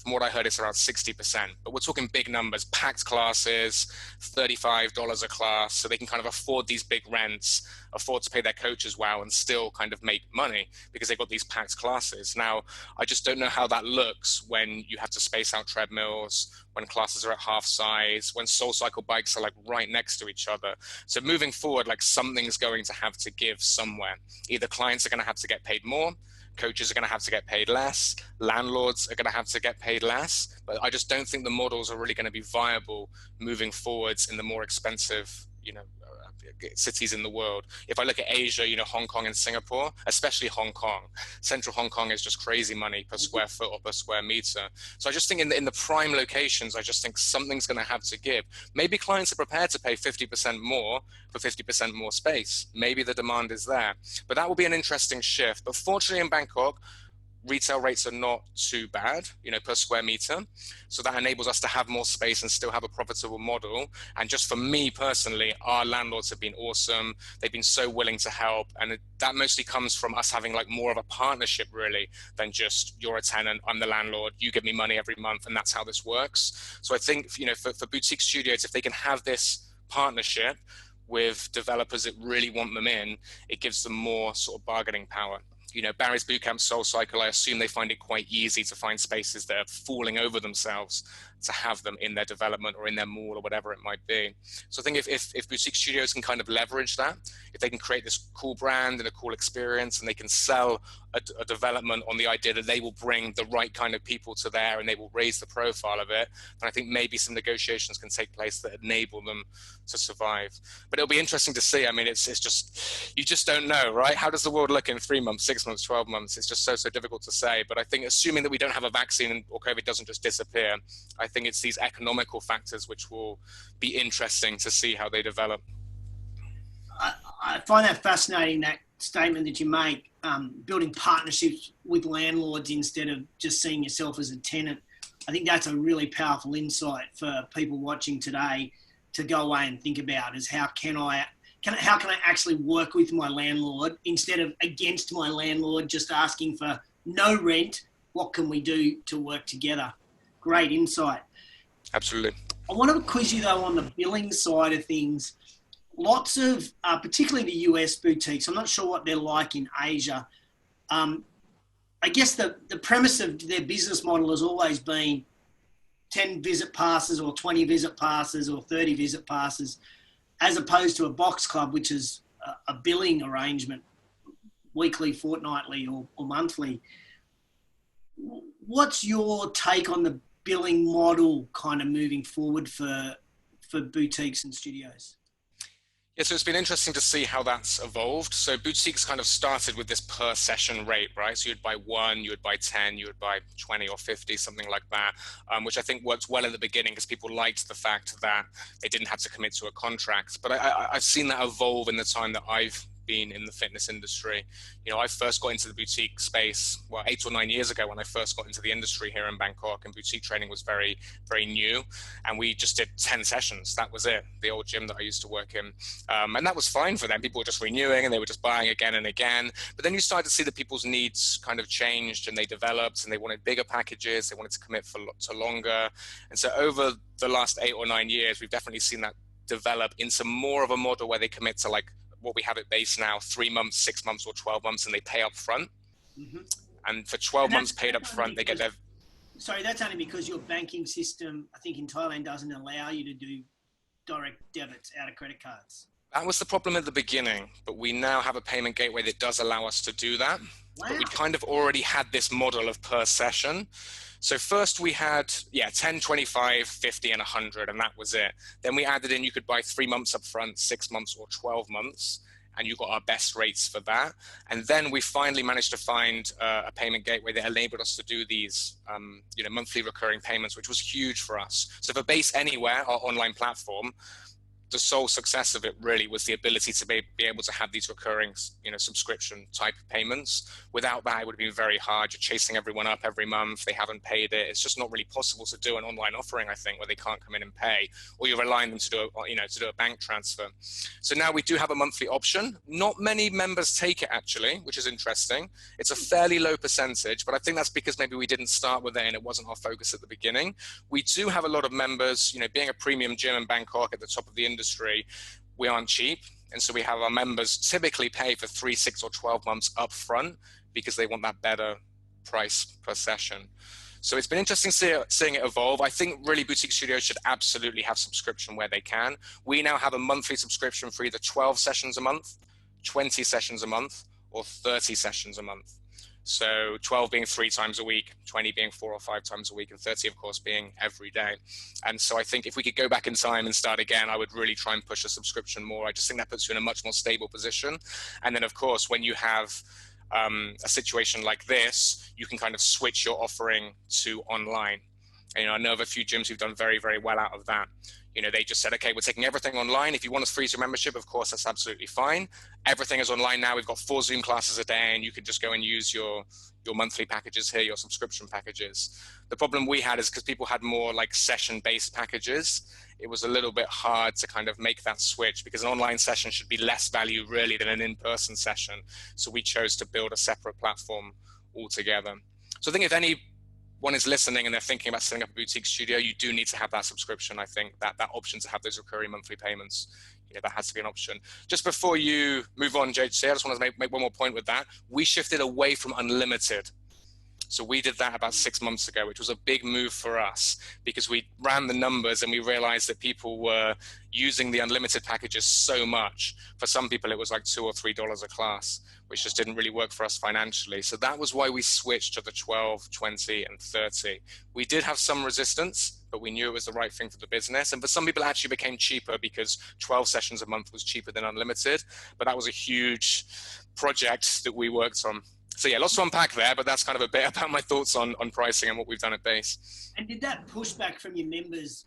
From what I heard, it's around 60%, but we're talking big numbers, packed classes, $35 a class, so they can kind of afford these big rents, afford to pay their coaches well, and still kind of make money because they've got these packed classes. Now, I just don't know how that looks when you have to space out treadmills, when classes are at half size, when SoulCycle bikes are like right next to each other. So moving forward, like something's going to have to give somewhere. Either clients are going to have to get paid more, coaches are going to have to get paid less, landlords are going to have to get paid less. But I just don't think the models are really going to be viable moving forwards in the more expensive, cities in the world. If I look at Asia, Hong Kong and Singapore, especially Hong Kong, central Hong Kong is just crazy money per square foot or per square meter. So I just think in the prime locations, I just think something's going to have to give. Maybe clients are prepared to pay 50% more for 50% more space. Maybe the demand is there, but that will be an interesting shift. But fortunately in Bangkok, retail rates are not too bad, per square meter. So that enables us to have more space and still have a profitable model. And just for me personally, our landlords have been awesome. They've been so willing to help. And that mostly comes from us having like more of a partnership really than just you're a tenant, I'm the landlord, you give me money every month, and that's how this works. So I think, for boutique studios, if they can have this partnership with developers that really want them in, it gives them more sort of bargaining power. Barry's Bootcamp, SoulCycle, I assume they find it quite easy to find spaces that are falling over themselves to have them in their development or in their mall or whatever it might be. So I think if boutique studios can kind of leverage that, if they can create this cool brand and a cool experience, and they can sell a development on the idea that they will bring the right kind of people to there and they will raise the profile of it, then I think maybe some negotiations can take place that enable them to survive. But it'll be interesting to see. I mean, it's just, you just don't know, right? How does the world look in 3 months, 6 months, 12 months? It's just so difficult to say. But I think assuming that we don't have a vaccine or COVID doesn't just disappear, I think it's these economical factors which will be interesting to see how they develop. I find that fascinating, that statement that you make, building partnerships with landlords instead of just seeing yourself as a tenant. I think that's a really powerful insight for people watching today to go away and think about, is how can I actually work with my landlord instead of against my landlord, just asking for no rent. What can we do to work together? Great insight. Absolutely. I want to quiz you though on the billing side of things. Lots of, particularly the US boutiques, I'm not sure what they're like in Asia. I guess the premise of their business model has always been 10 visit passes or 20 visit passes or 30 visit passes, as opposed to a box club, which is a billing arrangement, weekly, fortnightly or monthly. What's your take on the billing model kind of moving forward for boutiques and studios? Yeah, so it's been interesting to see how that's evolved. So boutiques kind of started with this per session rate, right? So you'd buy 1, you would buy 10, you would buy 20 or 50, something like that, which I think worked well at the beginning because people liked the fact that they didn't have to commit to a contract. But I've seen that evolve in the time that I've been in the fitness industry. I first got into the boutique space, 8 or 9 years ago when I first got into the industry here in Bangkok, and boutique training was very, very new. And we just did 10 sessions. That was it, the old gym that I used to work in. And that was fine for them. People were just renewing and they were just buying again and again. But then you started to see that people's needs kind of changed and they developed and they wanted bigger packages. They wanted to commit to longer. And so over the last 8 or 9 years, we've definitely seen that develop into more of a model where they commit to like what we have at base now, 3 months, 6 months or 12 months, and they pay up front. Mm-hmm. And for 12 months paid up front, they get their... Sorry, that's only because your banking system, I think in Thailand, doesn't allow you to do direct debits out of credit cards. That was the problem at the beginning, but we now have a payment gateway that does allow us to do that. Wow. But we kind of already had this model of per session. So first we had, 10, 25, 50, and 100, and that was it. Then we added in, you could buy 3 months up front, 6 months or 12 months, and you got our best rates for that. And then we finally managed to find a payment gateway that enabled us to do these, monthly recurring payments, which was huge for us. So for Base Anywhere, our online platform, the sole success of it really was the ability to be able to have these recurring, subscription type payments. Without that, it would have been very hard. You're chasing everyone up every month. They haven't paid it. It's just not really possible to do an online offering, I think, where they can't come in and pay, or you're relying them to do a bank transfer. So now we do have a monthly option. Not many members take it actually, which is interesting. It's a fairly low percentage, but I think that's because maybe we didn't start with it and it wasn't our focus at the beginning. We do have a lot of members, being a premium gym in Bangkok at the top of the industry, we aren't cheap. And so we have our members typically pay for 3, 6, or 12 months up front because they want that better price per session. So it's been interesting seeing it evolve. I think really boutique studios should absolutely have subscription where they can. We now have a monthly subscription for either 12 sessions a month, 20 sessions a month, or 30 sessions a month. So 12 being 3 times a week, 20 being 4 or 5 times a week, and 30, of course, being every day. And so I think if we could go back in time and start again, I would really try and push a subscription more. I just think that puts you in a much more stable position. And then, of course, when you have a situation like this, you can kind of switch your offering to online. And, I know of a few gyms who've done very, very well out of that. They just said, okay, we're taking everything online. If you want to freeze your membership, of course, that's absolutely fine. Everything is online now. We've got 4 Zoom classes a day, and you can just go and use your monthly packages here, your subscription packages. The problem we had is because people had more like session-based packages, it was a little bit hard to kind of make that switch because an online session should be less value really than an in-person session. So we chose to build a separate platform altogether. So I think if anyone is listening and they're thinking about setting up a boutique studio, you do need to have that subscription. I think that option to have those recurring monthly payments, that has to be an option. Just before you move on, JC, I just want to make one more point with that. We shifted away from unlimited. So we did that about 6 months ago, which was a big move for us because we ran the numbers and we realized that people were using the unlimited packages so much. For some people, it was like $2 or $3 a class, which just didn't really work for us financially. So that was why we switched to the 12, 20, and 30. We did have some resistance, but we knew it was the right thing for the business. And for some people, it actually became cheaper because 12 sessions a month was cheaper than unlimited. But that was a huge project that we worked on. So yeah, lots to unpack there, but that's kind of a bit about my thoughts on pricing and what we've done at Base. And did that pushback from your members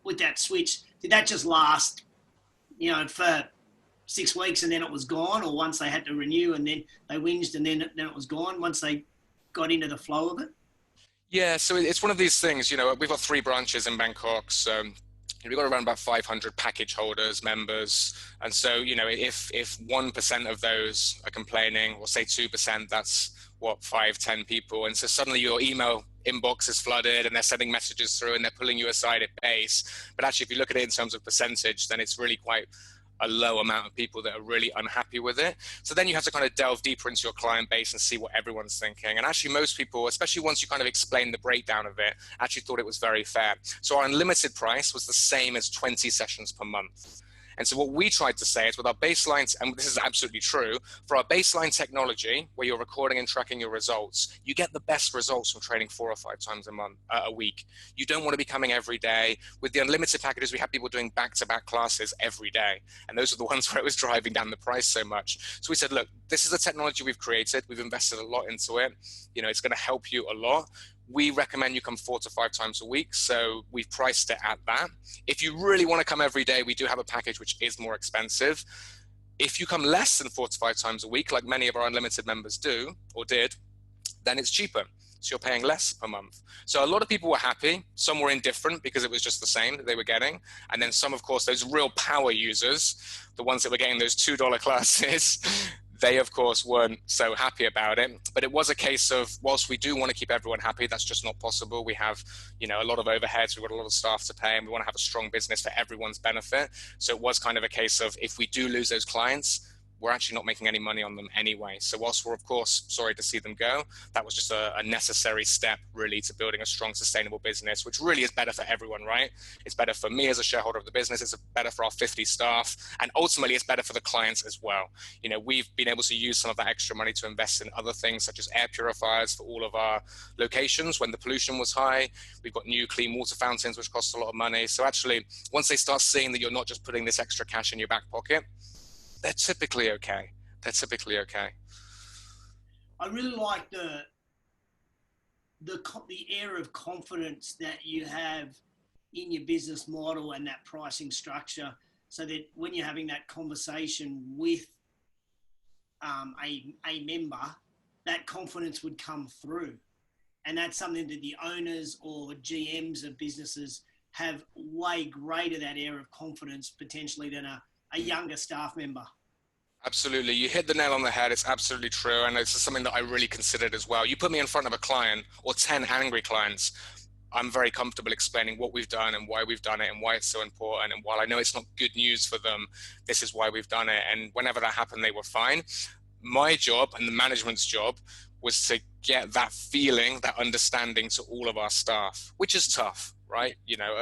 with that switch, did that just last, for 6 weeks and then it was gone, or once they had to renew and then they whinged and then it was gone once they got into the flow of it? Yeah, so it's one of these things, we've got 3 branches in Bangkok, so we've got around about 500 package holders, members. And so, if 1% of those are complaining, or say 2%, that's what, 5, 10 people. And so suddenly your email inbox is flooded and they're sending messages through and they're pulling you aside at Base. But actually, if you look at it in terms of percentage, then it's really quite a low amount of people that are really unhappy with it. So then you have to kind of delve deeper into your client base and see what everyone's thinking. And actually most people, especially once you kind of explain the breakdown of it, actually thought it was very fair. So our unlimited price was the same as 20 sessions per month. And so what we tried to say is with our baselines, and this is absolutely true, for our baseline technology, where you're recording and tracking your results, you get the best results from training 4 or 5 times a week. You don't want to be coming every day. With the unlimited packages, we have people doing back-to-back classes every day. And those are the ones where it was driving down the price so much. So we said, look, this is the technology we've created. We've invested a lot into it. It's going to help you a lot. We recommend you come 4 to 5 times a week. So we've priced it at that. If you really want to come every day, we do have a package which is more expensive. If you come less than 4 to 5 times a week, like many of our unlimited members do or did, then it's cheaper. So you're paying less per month. So a lot of people were happy. Some were indifferent because it was just the same that they were getting. And then some, of course, those real power users, the ones that were getting those $2 classes, they, of course, weren't so happy about it. But it was a case of, whilst we do want to keep everyone happy, that's just not possible. We have, a lot of overheads, we've got a lot of staff to pay, and we want to have a strong business for everyone's benefit. So it was kind of a case of, if we do lose those clients, we're actually not making any money on them anyway. So whilst we're, of course, sorry to see them go, that was just a necessary step, really, to building a strong, sustainable business, which really is better for everyone, right? It's better for me as a shareholder of the business. It's better for our 50 staff. And ultimately, it's better for the clients as well. We've been able to use some of that extra money to invest in other things, such as air purifiers for all of our locations when the pollution was high. We've got new clean water fountains, which cost a lot of money. So actually, once they start seeing that you're not just putting this extra cash in your back pocket, they're typically okay. I really like the air of confidence that you have in your business model and that pricing structure, so that when you're having that conversation with a member, that confidence would come through. And that's something that the owners or GMs of businesses have way greater, that air of confidence potentially than a younger staff member. Absolutely. You hit the nail on the head. It's absolutely true. And it's something that I really considered as well. You put me in front of a client or 10 angry clients, I'm very comfortable explaining what we've done and why we've done it and why it's so important. And while I know it's not good news for them, this is why we've done it. And whenever that happened, they were fine. My job and the management's job was to get that feeling, that understanding to all of our staff, which is tough, right? You know,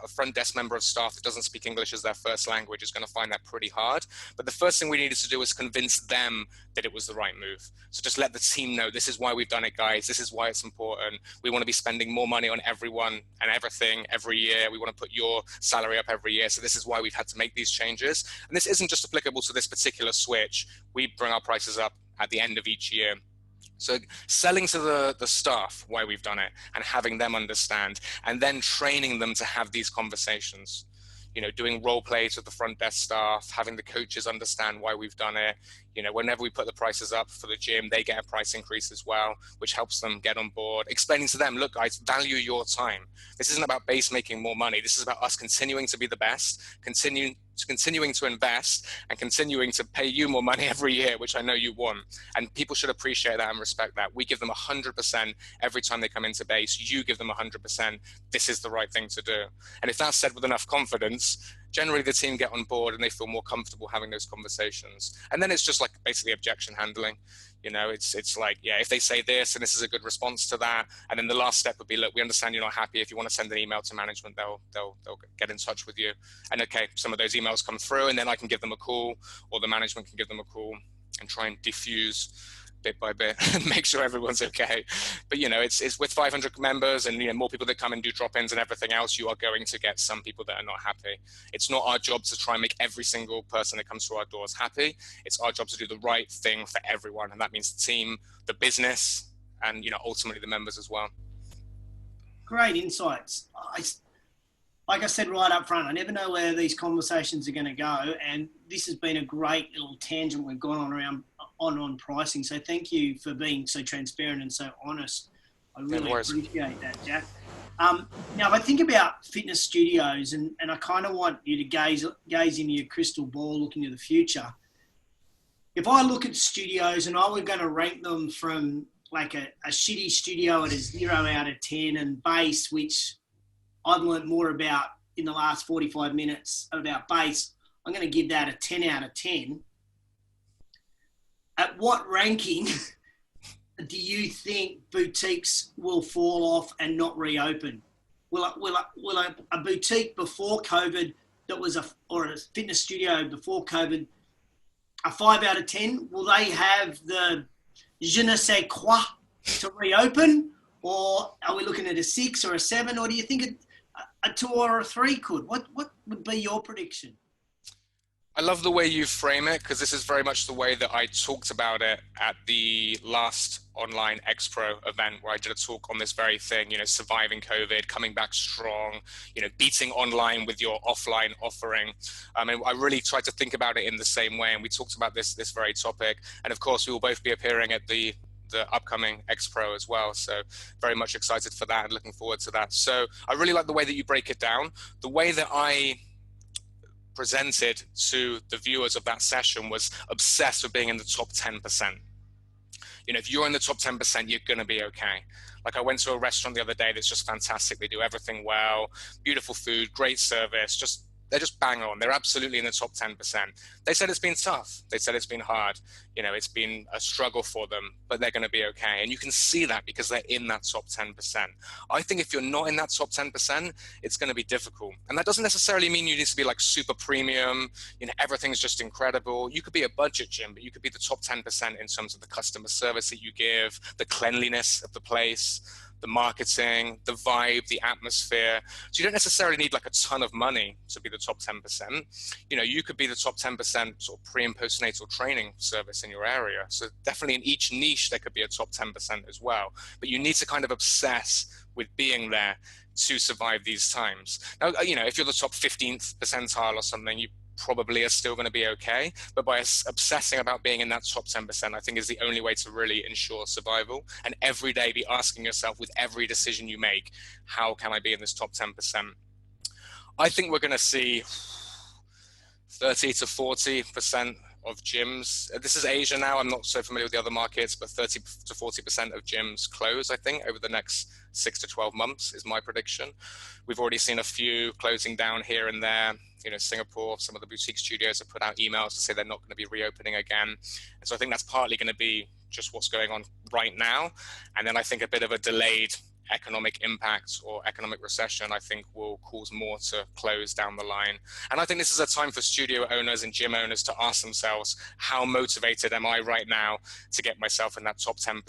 a front desk member of staff that doesn't speak English as their first language is going to find that pretty hard. But the first thing we needed to do was convince them that it was the right move. So just let the team know, this is why we've done it, guys. This is why it's important. We want to be spending more money on everyone and everything every year. We want to put your salary up every year. So this is why we've had to make these changes. And this isn't just applicable to this particular switch. We bring our prices up at the end of each year. So selling to the staff why we've done it and having them understand, and then training them to have these conversations, you know, doing role plays with the front desk staff, having the coaches understand why we've done it. You know, whenever we put the prices up for the gym, they get a price increase as well, which helps them get on board. Explaining to them, look, guys, value your time. This isn't about base making more money. This is about us continuing to be the best, continuing to invest, and continuing to pay you more money every year, which I know you want. And people should appreciate that and respect that. We give them 100% every time they come into base. You give them 100%. This is the right thing to do. And if that's said with enough confidence, generally the team get on board and they feel more comfortable having those conversations. And then it's just like basically objection handling. You know, it's like, yeah, if they say this and this is a good response to that, and then the last step would be, look, we understand you're not happy. If you want to send an email to management, they'll get in touch with you. And okay, some of those emails come through, and then I can give them a call, or the management can give them a call, and try and diffuse bit by bit and make sure everyone's okay. But you know, it's with 500 members and, you know, more people that come and do drop-ins and everything else, you are going to get some people that are not happy. It's not our job to try and make every single person that comes through our doors happy. It's our job to do the right thing for everyone, and that means the team, the business, and, you know, ultimately the members as well. Great insights. Like I said right up front, I never know where these conversations are going to go, and this has been a great little tangent we've gone on around on pricing. So thank you for being so transparent and so honest. I really appreciate that, Jack. Now, if I think about fitness studios, and I kind of want you to gaze into your crystal ball, look into the future. If I look at studios and I were going to rank them from like a shitty studio at a 0 out of 10, and base, which I've learned more about in the last 45 minutes about base, I'm going to give that a 10 out of 10. At what ranking do you think boutiques will fall off and not reopen? Will a boutique before COVID or a fitness studio before COVID, a 5 out of 10, will they have the je ne sais quoi to reopen? Or are we looking at a 6 or a 7? Or do you think a 2 or a 3 could? What would be your prediction? I love the way you frame it, because this is very much the way that I talked about it at the last online X-Pro event, where I did a talk on this very thing, you know, surviving COVID, coming back strong, you know, beating online with your offline offering. And I really tried to think about it in the same way. And we talked about this very topic. And of course, we will both be appearing at the upcoming X-Pro as well. So very much excited for that and looking forward to that. So I really like the way that you break it down. The way that I presented to the viewers of that session was obsessed with being in the top 10%. You know, if you're in the top 10%, you're going to be okay. Like, I went to a restaurant the other day that's just fantastic. They do everything well, beautiful food, great service, they're just bang on. They're absolutely in the top 10%. They said it's been tough. They said it's been hard. You know, it's been a struggle for them, but they're going to be okay. And you can see that because they're in that top 10%. I think if you're not in that top 10%, it's going to be difficult. And that doesn't necessarily mean you need to be like super premium. You know, everything's just incredible. You could be a budget gym, but you could be the top 10% in terms of the customer service that you give, the cleanliness of the place, the marketing, the vibe, the atmosphere. So you don't necessarily need like a ton of money to be the top 10%. You know, you could be the top 10% sort of pre and postnatal training service in your area. So definitely in each niche, there could be a top 10% as well. But you need to kind of obsess with being there to survive these times. Now, you know, if you're the top 15th percentile or something, you probably are still going to be okay. But by obsessing about being in that top 10%, I think is the only way to really ensure survival. And every day be asking yourself with every decision you make, how can I be in this top 10%? I think we're going to see 30 to 40% of gyms. This is Asia now. I'm not so familiar with the other markets, but 30 to 40% of gyms close, I think, over the next 6 to 12 months is my prediction. We've already seen a few closing down here and there. You know, Singapore, some of the boutique studios have put out emails to say they're not going to be reopening again. And so I think that's partly going to be just what's going on right now. And then I think a bit of a delayed economic impact or economic recession, I think, will cause more to close down the line. And I think this is a time for studio owners and gym owners to ask themselves, how motivated am I right now to get myself in that top 10%?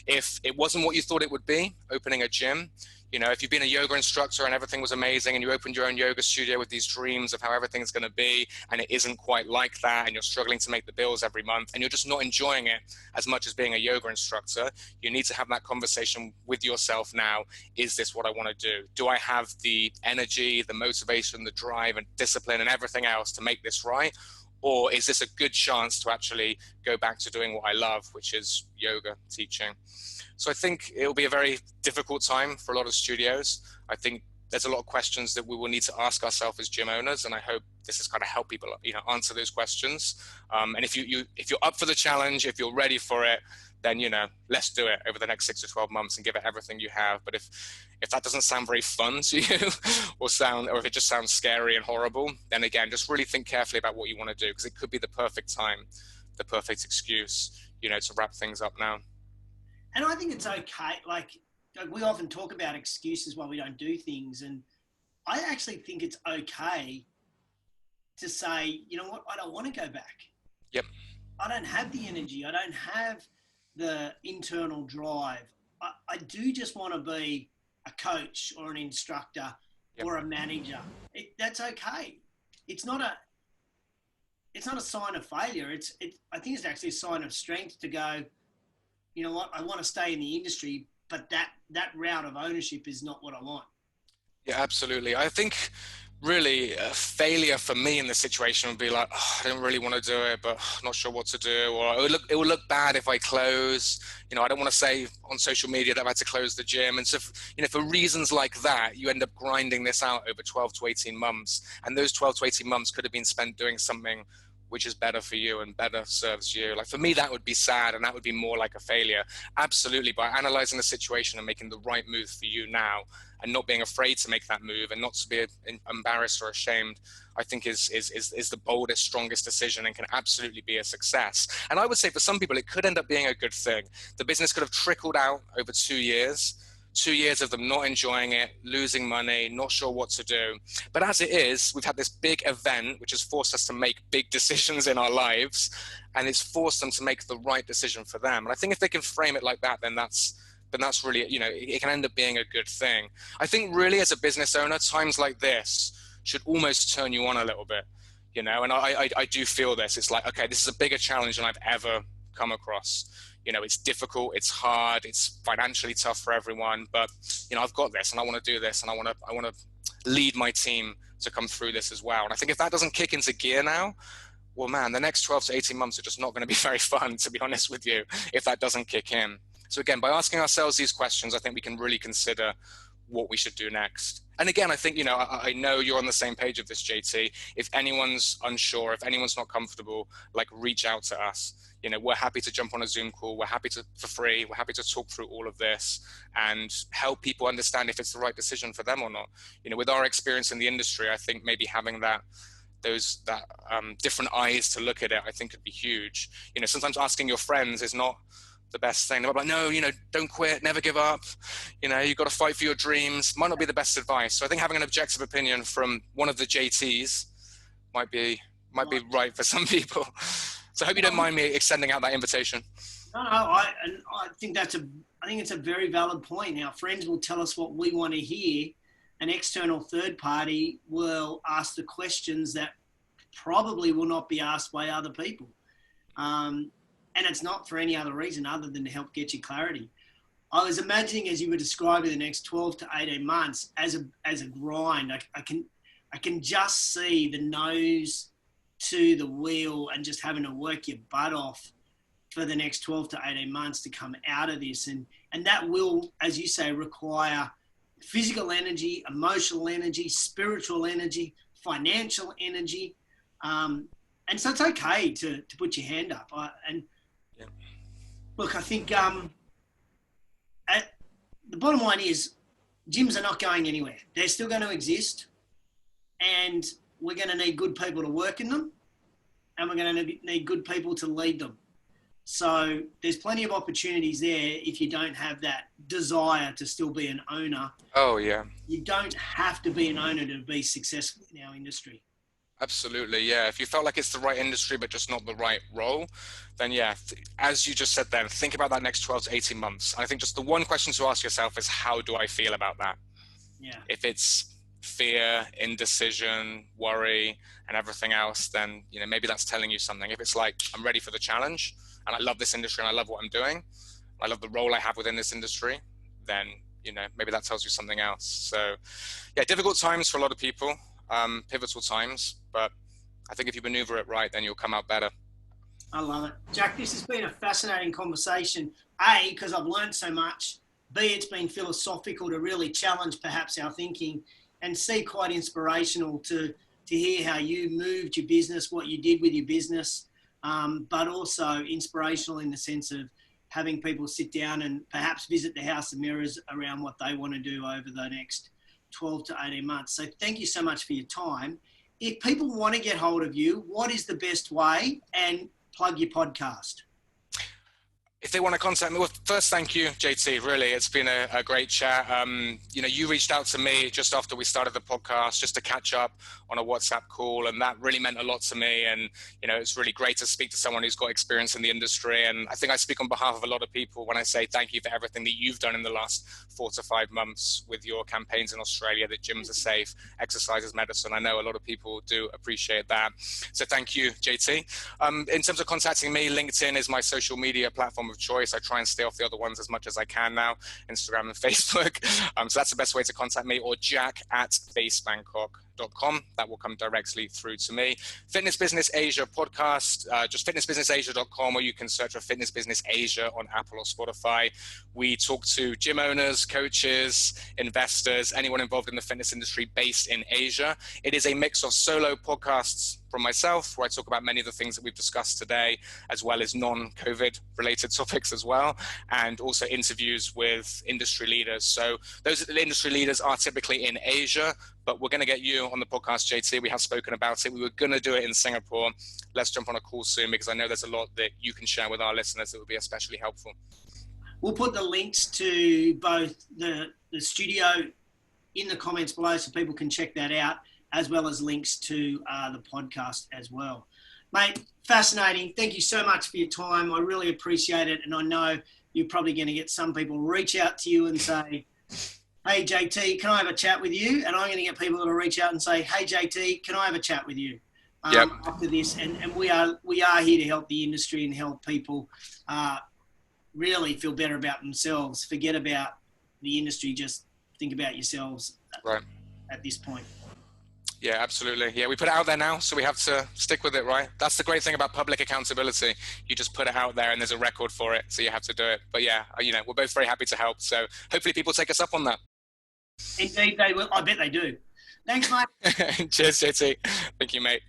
If it wasn't what you thought it would be, opening a gym, you know, if you've been a yoga instructor and everything was amazing and you opened your own yoga studio with these dreams of how everything's going to be and it isn't quite like that and you're struggling to make the bills every month and you're just not enjoying it as much as being a yoga instructor, you need to have that conversation with yourself now. Is this what I want to do? Do I have the energy, the motivation, the drive and discipline and everything else to make this right? Or is this a good chance to actually go back to doing what I love, which is yoga teaching? So I think it'll be a very difficult time for a lot of studios. I think there's a lot of questions that we will need to ask ourselves as gym owners, and I hope this is kind of help people, you know, answer those questions. And if you're up for the challenge, if you're ready for it, then, you know, let's do it over the next 6 to 12 months and give it everything you have. But if that doesn't sound very fun to you or if it just sounds scary and horrible, then again, just really think carefully about what you want to do, because it could be the perfect time, the perfect excuse, you know, to wrap things up now. And I think it's okay. Like we often talk about excuses why we don't do things. And I actually think it's okay to say, you know what, I don't want to go back. Yep. I don't have the energy. I don't have the internal drive. I do just want to be a coach or an instructor or a manager. That's okay. It's not a sign of failure. I think it's actually a sign of strength to go, you know what, I want to stay in the industry, but that route of ownership is not what I want. Yeah, absolutely. I think really a failure for me in this situation would be like, oh, I don't really want to do it, but I'm not sure what to do. Or it will look bad if I close. You know, I don't want to say on social media that I've had to close the gym. And so, you know, for reasons like that, you end up grinding this out over 12 to 18 months. And those 12 to 18 months could have been spent doing something which is better for you and better serves you. Like for me, that would be sad and that would be more like a failure. Absolutely, by analyzing the situation and making the right move for you now and not being afraid to make that move and not to be embarrassed or ashamed, I think is the boldest, strongest decision and can absolutely be a success. And I would say for some people, it could end up being a good thing. The business could have trickled out over 2 years. 2 years of them not enjoying it, losing money, not sure what to do. But as it is, we've had this big event which has forced us to make big decisions in our lives, and it's forced them to make the right decision for them. And I think if they can frame it like that, then that's really, you know, it can end up being a good thing. I think really as a business owner, times like this should almost turn you on a little bit, you know, and I do feel this. It's like, okay, this is a bigger challenge than I've ever come across. You know, it's difficult, it's hard, it's financially tough for everyone, but, you know, I've got this and I want to do this and I want to lead my team to come through this as well. And I think if that doesn't kick into gear now, well, man, the next 12 to 18 months are just not going to be very fun, to be honest with you, if that doesn't kick in. So again, by asking ourselves these questions, I think we can really consider what we should do next. And again, I think, you know, I know you're on the same page of this, JT. If anyone's unsure, if anyone's not comfortable, like reach out to us. You know, we're happy to jump on a Zoom call. We're happy to, for free, we're happy to talk through all of this and help people understand if it's the right decision for them or not. You know, with our experience in the industry, I think maybe having those different eyes to look at it, I think could be huge. You know, sometimes asking your friends is not the best thing. They're like, no, you know, don't quit, never give up. You know, you've got to fight for your dreams. Might not be the best advice. So I think having an objective opinion from one of the JTs might be right for some people. So I hope you don't mind me extending out that invitation. No, I think it's a very valid point. Our friends will tell us what we want to hear. An external third party will ask the questions that probably will not be asked by other people. And it's not for any other reason other than to help get you clarity. I was imagining, as you were describing, the next 12 to 18 months as a grind. I can just see the nose to the wheel and just having to work your butt off for the next 12 to 18 months to come out of this. And that will, as you say, require physical energy, emotional energy, spiritual energy, financial energy. And so it's okay to put your hand up. Look, I think the bottom line is gyms are not going anywhere. They're still going to exist, and we're going to need good people to work in them, and we're going to need good people to lead them. So there's plenty of opportunities there if you don't have that desire to still be an owner. Oh, yeah. You don't have to be an owner to be successful in our industry. Absolutely, yeah. If you felt like it's the right industry but just not the right role, then yeah, as you just said then, think about that next 12 to 18 months. I think just the one question to ask yourself is, how do I feel about that? Yeah. If it's fear, indecision, worry, and everything else, then maybe that's telling you something. If it's like, I'm ready for the challenge, and I love this industry, and I love what I'm doing, I love the role I have within this industry, then maybe that tells you something else. So yeah, difficult times for a lot of people. Pivotal times, but I think if you maneuver it right, then you'll come out better. I love it. Jack, this has been a fascinating conversation. A, because I've learned so much. B, it's been philosophical to really challenge perhaps our thinking. And C, quite inspirational to hear how you moved your business, what you did with your business, but also inspirational in the sense of having people sit down and perhaps visit the House of Mirrors around what they want to do over the next 12 to 18 months. So thank you so much for your time. If people want to get hold of you, what is the best way? And plug your podcast. If they want to contact me, well, first, thank you, JT. Really, it's been a great chat. You reached out to me just after we started the podcast, just to catch up on a WhatsApp call, and that really meant a lot to me. And it's really great to speak to someone who's got experience in the industry. And I think I speak on behalf of a lot of people when I say thank you for everything that you've done in the last 4 to 5 months with your campaigns in Australia, that gyms are safe, exercise is medicine. I know a lot of people do appreciate that. So thank you, JT. In terms of contacting me, LinkedIn is my social media platform of choice. I try and stay off the other ones as much as I can now, Instagram and Facebook. So that's the best way to contact me, or jack@basebangkok.com. That will come directly through to me. Fitness Business Asia podcast, just fitnessbusinessasia.com, or you can search for Fitness Business Asia on Apple or Spotify. We talk to gym owners, coaches, investors, anyone involved in the fitness industry based in Asia. It is a mix of solo podcasts from myself, where I talk about many of the things that we've discussed today, as well as non-COVID related topics as well, and also interviews with industry leaders. So those industry leaders are typically in Asia, but we're going to get you on the podcast, JT. We have spoken about it. We were going to do it in Singapore. Let's jump on a call soon, because I know there's a lot that you can share with our listeners that would be especially helpful. We'll put the links to both the studio in the comments below so people can check that out, as well as links to the podcast as well. Mate, fascinating. Thank you so much for your time. I really appreciate it. And I know you're probably going to get some people reach out to you and say, hey, JT, can I have a chat with you? And I'm going to get people to reach out and say, hey, JT, can I have a chat with you after this? And we are here to help the industry and help people really feel better about themselves. Forget about the industry. Just think about yourselves at this point. Yeah, absolutely. Yeah, we put it out there now, so we have to stick with it, right? That's the great thing about public accountability. You just put it out there and there's a record for it, so you have to do it. But yeah, we're both very happy to help. So hopefully people take us up on that. Indeed, they will. I bet they do. Thanks, mate. Cheers, JT. Thank you, mate.